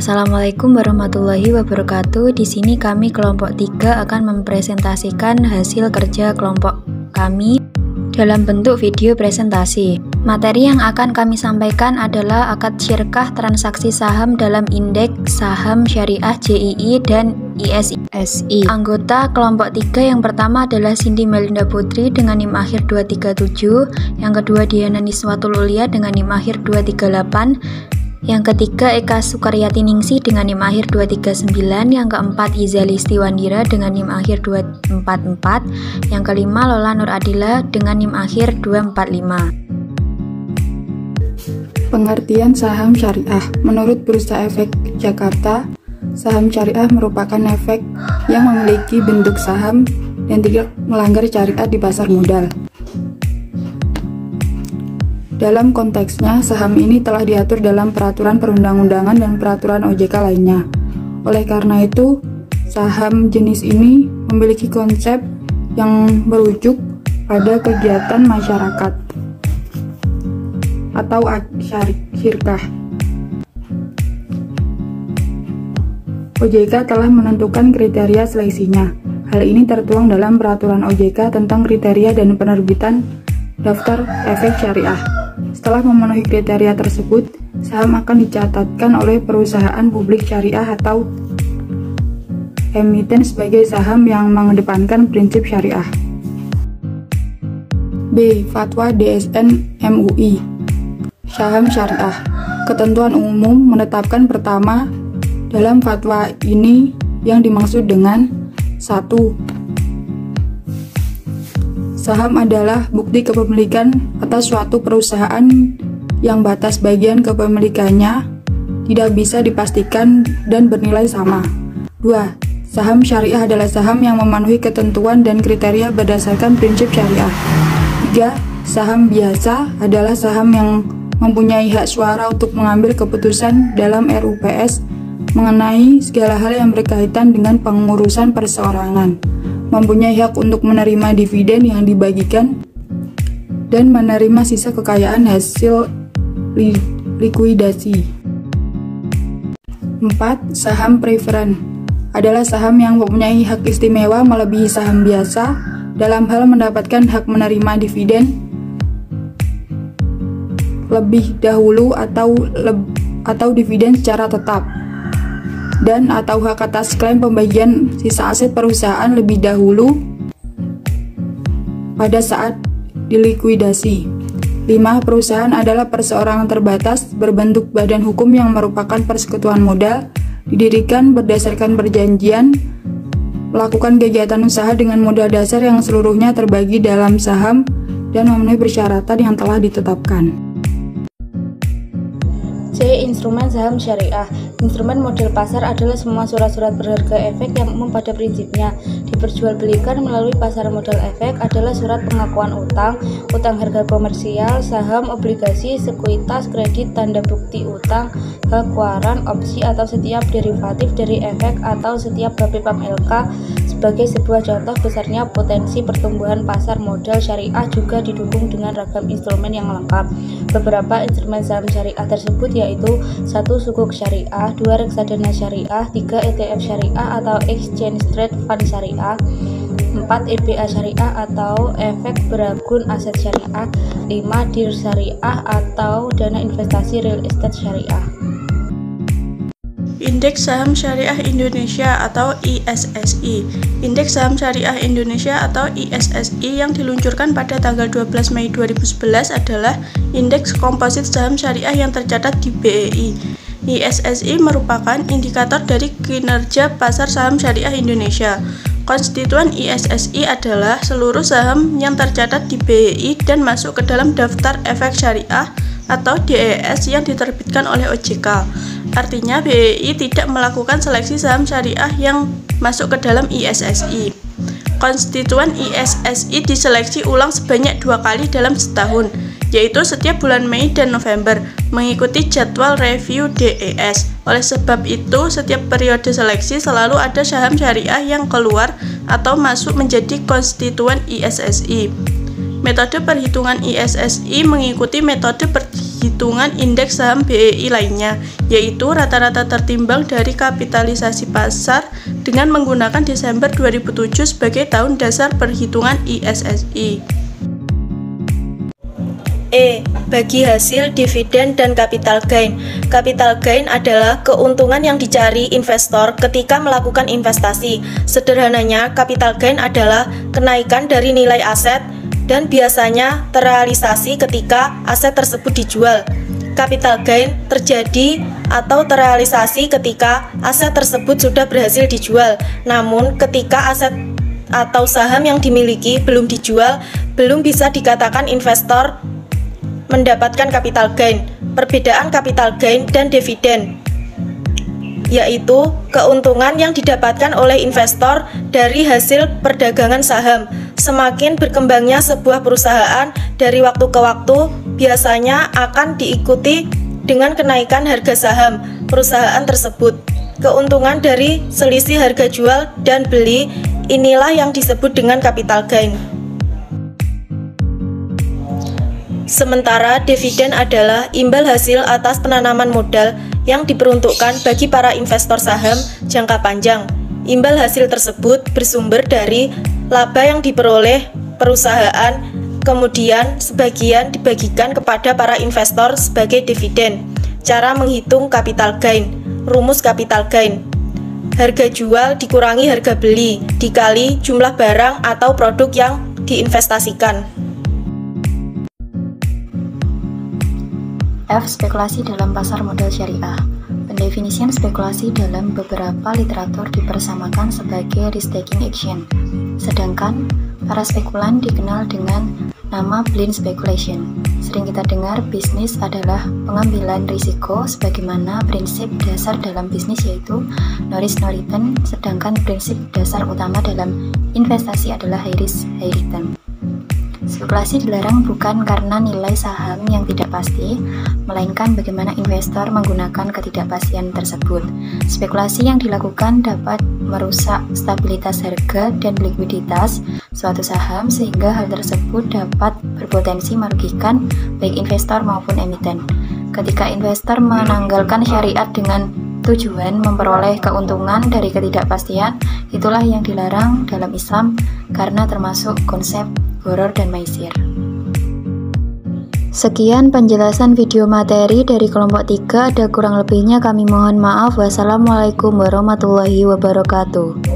Assalamualaikum warahmatullahi wabarakatuh. Di sini kami kelompok 3 akan mempresentasikan hasil kerja kelompok kami dalam bentuk video presentasi. Materi yang akan kami sampaikan adalah akad syirkah transaksi saham dalam indeks saham syariah JII dan ISSI. Anggota kelompok 3 yang pertama adalah Cindy Melinda Putri dengan NIM akhir 237, yang kedua Diana Niswatul Ulia dengan NIM akhir 238, yang ketiga Eka Sukaryati Ningsih dengan NIM akhir 239, yang keempat Iza Listi Wandira dengan NIM akhir 244, yang kelima Lola Nur Adila dengan NIM akhir 245. Pengertian saham syariah. Menurut Bursa Efek Jakarta, saham syariah merupakan efek yang memiliki bentuk saham dan tidak melanggar syariat di pasar modal. Dalam konteksnya, saham ini telah diatur dalam peraturan perundang-undangan dan peraturan OJK lainnya. Oleh karena itu, saham jenis ini memiliki konsep yang merujuk pada kegiatan masyarakat atau syirkah. OJK telah menentukan kriteria seleksinya. Hal ini tertuang dalam peraturan OJK tentang kriteria dan penerbitan daftar efek syariah. Setelah memenuhi kriteria tersebut, saham akan dicatatkan oleh perusahaan publik syariah atau emiten sebagai saham yang mengedepankan prinsip syariah. B. Fatwa DSN MUI. Saham syariah. Ketentuan umum menetapkan pertama dalam fatwa ini yang dimaksud dengan 1. Saham adalah bukti kepemilikan atas suatu perusahaan yang batas bagian kepemilikannya tidak bisa dipastikan dan bernilai sama. 2. Saham syariah adalah saham yang memenuhi ketentuan dan kriteria berdasarkan prinsip syariah. 3. Saham biasa adalah saham yang mempunyai hak suara untuk mengambil keputusan dalam RUPS mengenai segala hal yang berkaitan dengan pengurusan perseorangan, mempunyai hak untuk menerima dividen yang dibagikan, dan menerima sisa kekayaan hasil likuidasi. 4. Saham preferen adalah saham yang mempunyai hak istimewa melebihi saham biasa dalam hal mendapatkan hak menerima dividen lebih dahulu atau dividen secara tetap, dan atau hak atas klaim pembagian sisa aset perusahaan lebih dahulu pada saat dilikuidasi. 5. Perusahaan adalah perseorangan terbatas berbentuk badan hukum yang merupakan persekutuan modal, didirikan berdasarkan perjanjian, melakukan kegiatan usaha dengan modal dasar yang seluruhnya terbagi dalam saham dan memenuhi persyaratan yang telah ditetapkan. C. Instrumen saham syariah. Instrumen model pasar adalah semua surat-surat berharga efek yang umum pada prinsipnya diperjualbelikan melalui pasar modal efek adalah surat pengakuan utang, utang harga komersial, saham, obligasi, sekuitas, kredit, tanda bukti utang, hak waran, opsi atau setiap derivatif dari efek atau setiap BAPIPAM LK. Sebagai sebuah contoh besarnya potensi pertumbuhan pasar modal syariah juga didukung dengan ragam instrumen yang lengkap. Beberapa instrumen saham syariah tersebut yaitu 1. Sukuk syariah, 2. Reksadana syariah, 3. ETF syariah atau Exchange Trade Fund syariah, 4. EBA syariah atau efek beragun aset syariah, 5. DIR syariah atau dana investasi real estate syariah. Indeks Saham Syariah Indonesia atau ISSI. Indeks Saham Syariah Indonesia atau ISSI yang diluncurkan pada tanggal 12 Mei 2011 adalah indeks komposit saham syariah yang tercatat di BEI. ISSI merupakan indikator dari kinerja pasar saham syariah Indonesia. Konstituen ISSI adalah seluruh saham yang tercatat di BEI dan masuk ke dalam daftar efek syariah atau DES yang diterbitkan oleh OJK. Artinya BEI tidak melakukan seleksi saham syariah yang masuk ke dalam ISSI. Konstituen ISSI diseleksi ulang sebanyak 2 kali dalam setahun, yaitu setiap bulan Mei dan November, mengikuti jadwal review DES. Oleh sebab itu, setiap periode seleksi selalu ada saham syariah yang keluar atau masuk menjadi konstituen ISSI. Metode perhitungan ISSI mengikuti metode perhitungan indeks saham BEI lainnya, yaitu rata-rata tertimbang dari kapitalisasi pasar dengan menggunakan Desember 2007 sebagai tahun dasar perhitungan ISSI. Bagi hasil dividen dan capital gain. Capital gain adalah keuntungan yang dicari investor ketika melakukan investasi. Sederhananya, capital gain adalah kenaikan dari nilai aset dan biasanya terrealisasi ketika aset tersebut dijual. Capital gain terjadi atau terrealisasi ketika aset tersebut sudah berhasil dijual. Namun, ketika aset atau saham yang dimiliki belum dijual, belum bisa dikatakan investor mendapatkan capital gain. Perbedaan capital gain dan dividen, yaitu keuntungan yang didapatkan oleh investor dari hasil perdagangan saham. Semakin berkembangnya sebuah perusahaan dari waktu ke waktu, biasanya akan diikuti dengan kenaikan harga saham perusahaan tersebut. Keuntungan dari selisih harga jual dan beli, inilah yang disebut dengan capital gain. Sementara dividen adalah imbal hasil atas penanaman modal yang diperuntukkan bagi para investor saham jangka panjang. Imbal hasil tersebut bersumber dari laba yang diperoleh perusahaan, kemudian sebagian dibagikan kepada para investor sebagai dividen. Cara menghitung capital gain. Rumus capital gain: harga jual dikurangi harga beli dikali jumlah barang atau produk yang diinvestasikan. F. Spekulasi dalam pasar modal syariah. Pendefinisian spekulasi dalam beberapa literatur dipersamakan sebagai risk-taking action, sedangkan para spekulan dikenal dengan nama blind speculation. Sering kita dengar bisnis adalah pengambilan risiko sebagaimana prinsip dasar dalam bisnis yaitu no risk no return, sedangkan prinsip dasar utama dalam investasi adalah high risk high return. Spekulasi dilarang bukan karena nilai saham yang tidak pasti, melainkan bagaimana investor menggunakan ketidakpastian tersebut. Spekulasi yang dilakukan dapat merusak stabilitas harga dan likuiditas suatu saham sehingga hal tersebut dapat berpotensi merugikan baik investor maupun emiten. Ketika investor menanggalkan syariat dengan tujuan memperoleh keuntungan dari ketidakpastian, itulah yang dilarang dalam Islam karena termasuk konsep gharar dan maisir. Sekian penjelasan video materi dari kelompok 3, ada kurang lebihnya kami mohon maaf. Wassalamualaikum warahmatullahi wabarakatuh.